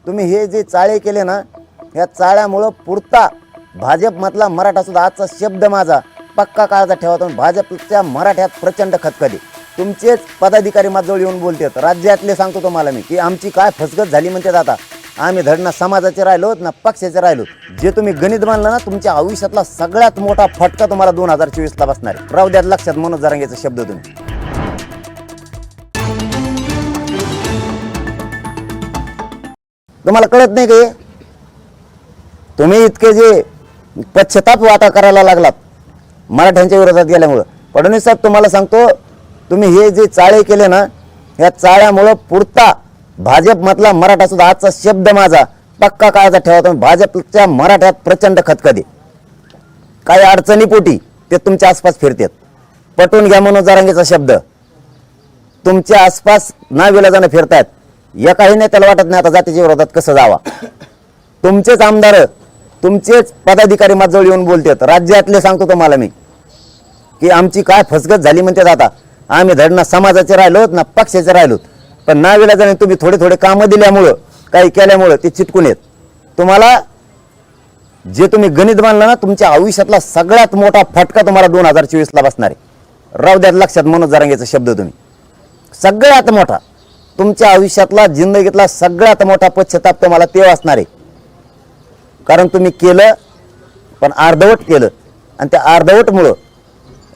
तुम्ही हे जे चाळे केले ना, या चाळ्यामुळं पुरता भाजपमधला मराठा सुद्धा आजचा शब्द माझा पक्का काळाचा ठेवा. तुम्ही भाजपच्या मराठ्यात प्रचंड खतखते. तुमचेच पदाधिकारी माझ्याजवळ येऊन बोलतात, राज्यातले सांगतो तुम्हाला मी, की आमची काय फसगत झाली म्हणतात. आता आम्ही धड ना समाजाचे राहिलो ना पक्षाचे राहिलो. जे तुम्ही गणित मानलं ना, तुमच्या आयुष्यातला सगळ्यात मोठा फटका तुम्हाला 2024ला बसणार आहे. राहू द्या लक्षात मनोज जरांगेचा शब्द. तुम्हाला कळत नाही का? तुम्ही इतके जे पश्चाताप वाटा करायला लागलात मराठ्यांच्या विरोधात गेल्यामुळं. फडणवीस साहेब तुम्हाला सांगतो, तुम्ही हे जे चाळे केले ना, या चाळ्यामुळं पुरता भाजपमधला मराठा सुद्धा आजचा शब्द माझा पक्का काळाचा ठेवा. तुम्ही भाजपच्या मराठ्यात प्रचंड खतखते. काही अडचणीपोटी ते तुमच्या आसपास फिरतात. पटवून घ्या मनोज जरांगेचा शब्द. तुमच्या आसपास नाविलाजाने फिरतायत. एकाही नेत्याला वाटत नाही आता जातीच्या विरोधात कसं जावा. तुमचेच आमदार, तुमचेच पदाधिकारी माझ्याजवळ येऊन बोलतात, राज्यातले सांगतो तुम्हाला मी, की आमची काय फसगत झाली म्हणतात. आता आम्ही धड ना समाजाचे राहिलोत ना पक्षाचे राहिलोत. पण नाविलाजाने तुम्ही थोडे थोडे कामं दिल्यामुळं, काही केल्यामुळं ते चिटकून येत. तुम्हाला जे तुम्ही गणित मानलं ना, तुमच्या आयुष्यातला सगळ्यात मोठा फटका तुम्हाला 2024ला बसणार आहे. राहू द्या लक्षात मनोज जरांगेचा शब्द. तुम्ही सगळ्यात मोठा तुमच्या आयुष्यातला, जिंदगीतला सगळ्यात मोठा पश्चाताप तुम्हाला ते असणार आहे. कारण तुम्ही केलं पण अर्धवट केलं, आणि त्या अर्धवटमुळं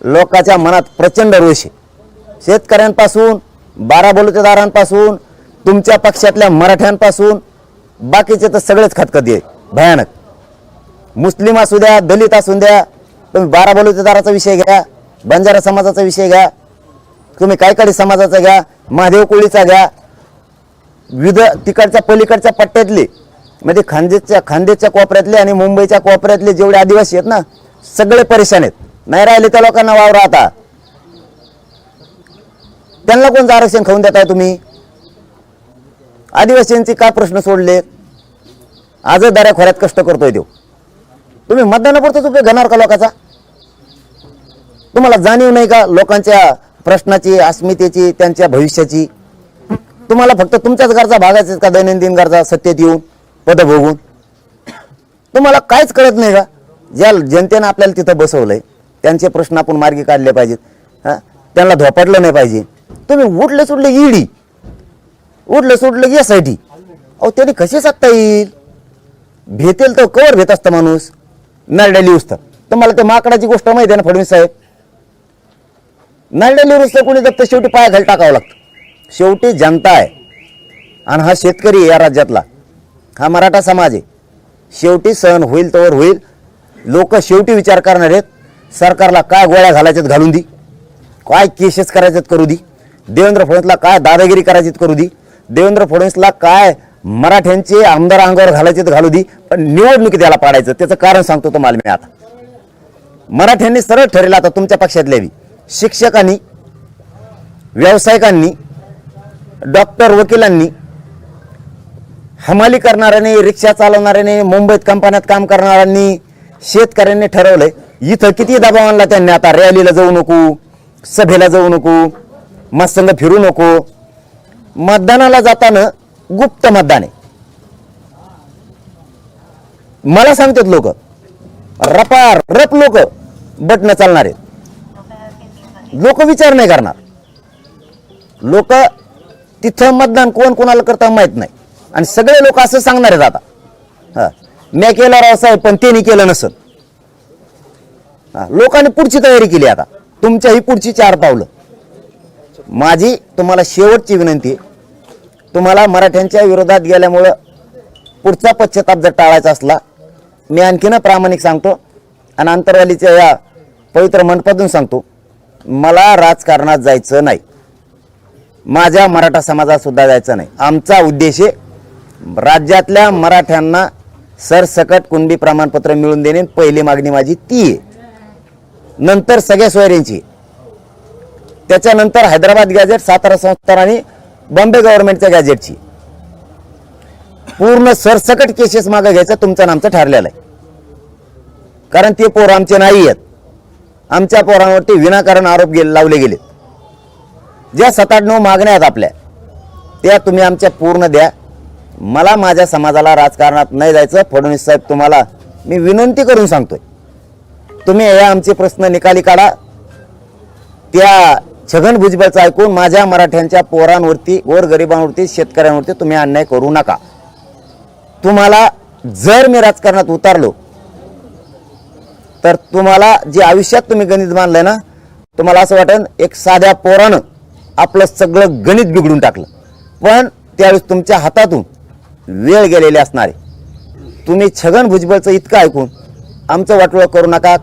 लोकांच्या मनात प्रचंड रोष आहे. शेतकऱ्यांपासून, बारा बलुतेदारांपासून, तुमच्या पक्षातल्या मराठ्यांपासून, बाकीचे तर सगळेच खतखते आहे भयानक. मुस्लिम असू द्या, दलित असू द्या, तुम्ही बारा बलुतेदाराचा विषय घ्या, बंजारा समाजाचा विषय घ्या, तुम्ही कायकाडी समाजाचा घ्या, महादेव कोळीचा घ्या, तिकडच्या पलीकडच्या पट्ट्यातले म्हणजे खानदेशच्या कोपऱ्यातले आणि मुंबईच्या कोपऱ्यातले जेवढे आदिवासी आहेत ना, सगळे परेशान आहेत. नाही राहिले त्या लोकांना वावर. आता त्यांना कोणतं आरक्षण खाऊन देताय तुम्ही? आदिवासींचे काय प्रश्न सोडले? आजच दऱ्याखोऱ्यात कष्ट करतोय तो. तुम्ही मतदानापुरताच उपयोग घेणार का लोकांचा? तुम्हाला जाणीव नाही का लोकांच्या प्रश्नाची, अस्मितेची, त्यांच्या भविष्याची? तुम्हाला फक्त तुमच्याच गरजा भागायचं का? दैनंदिन गरजा सत्तेत येऊन पद भोगून तुम्हाला काहीच कळत नाही का? ज्या जनतेनं आपल्याला तिथं बसवलंय त्यांचे प्रश्न आपण मार्गी काढले पाहिजेत. त्यांना धोपाटलं नाही पाहिजे. तुम्ही उठले सुटले ईडी, उठलं सुटलं SIT. अहो त्यांनी कशी सत्ता येईल? भेटेल तर कवर भेट असतं माणूस. नरड्या लिहूस तर तुम्हाला ते माकडाची गोष्ट माहिती आहे ना फडणवीस साहेब? नरड्या लिहूस तर कोणी जगतं, शेवटी पायाखाली टाकावं लागतं. शेवटी जनता आहे आणि हा शेतकरी आहे या राज्यातला, हा मराठा समाज आहे. शेवटी सहन होईल तोवर होईल. लोक शेवटी विचार करणार आहेत, सरकारला काय गोळ्या घालायच्यात घालून दी, काय केसेस करायच्यात करू दी, देवेंद्र फडणवीसला काय दादागिरी करायची करू दी, देवेंद्र फडणवीसला काय मराठ्यांचे आमदार अंगावर घालायचे घालू दी. पण निवडणुकीत त्याला पाडायचं. त्याचं कारण सांगतो तुम्हाला मी. आता मराठ्यांनी सरळ ठरलं, आता तुमच्या पक्षातल्या शिक्षकांनी, व्यावसायिकांनी, डॉक्टर, वकिलांनी, हमाली करणाऱ्यांनी, रिक्षा चालवणाऱ्यांनी, मुंबईत कंपन्यात काम करणाऱ्यांनी, शेतकऱ्यांनी ठरवलंय इथं किती दबाव आणला त्यांनी. आता रॅलीला जाऊ नको, सभेला जाऊ नको, मस्तंग फिरू नको. मतदानाला जाताना गुप्त मतदान आहे. मला सांगतात लोक, रपार रप लोक बटन चालणार आहेत. लोक विचार नाही करणार. लोक तिथं मतदान कोण कोणाला करता माहित नाही. आणि सगळे लोक असं सांगणार आहेत आता, मी केलं राव साहेब पण त्यांनी केलं नसत. लोकांनी पुढची तयारी केली. आता तुमच्याही पुढची 4 पावलं. माझी तुम्हाला शेवटची विनंती आहे, तुम्हाला मराठ्यांच्या विरोधात गेल्यामुळं पुढचा पश्चाताप जर टाळायचा असला, मी आणखीन प्रामाणिक सांगतो आणि अंतरवालीच्या या पवित्र मंडपातून सांगतो, मला राजकारणात जायचं नाही. माझ्या मराठा समाजात सुद्धा जायचं नाही. आमचा उद्देश आहे राज्यातल्या मराठ्यांना सरसकट कुणबी प्रमाणपत्र मिळवून देणे. पहिली मागणी माझी ती आहे. नंतर सगळ्या सोयऱ्यांची, त्याच्यानंतर हैदराबाद गॅजेट, सातारा संस्थान आणि बॉम्बे गव्हर्नमेंटच्या गॅजेटची पूर्ण सरसकट केसेस मागे घ्यायचं तुमचं नामचं ठरलेलं आहे. कारण ते पोर आमचे नाही आहेत. आमच्या पोरांवरती विनाकारण आरोप लावले गेले. ज्या 7-8-9 मागण्या आहेत आपल्या, त्या तुम्ही आमच्या पूर्ण द्या. मला माझ्या समाजाला राजकारणात नाही जायचं. फडणवीस साहेब, तुम्हाला मी विनंती करून सांगतोय, तुम्ही हे आमचे प्रश्न निकाली काढा. त्या छगन भुजबळचं ऐकून माझ्या मराठ्यांच्या पोरांवरती, गोरगरिबांवरती, शेतकऱ्यांवरती तुम्ही अन्याय करू नका. तुम्हाला जर मी राजकारणात उतारलो तर तुम्हाला जे आयुष्यात तुम्ही गणित मानलंय ना, तुम्हाला असं वाटेल एक साध्या पोरानं आपलं सगळं गणित बिघडून टाकलं. पण त्यावेळेस तुमच्या हातातून वेळ गेलेली असणार आहे. तुम्ही छगन भुजबळचं इतकं ऐकून आमचं वाटोळं करू नका.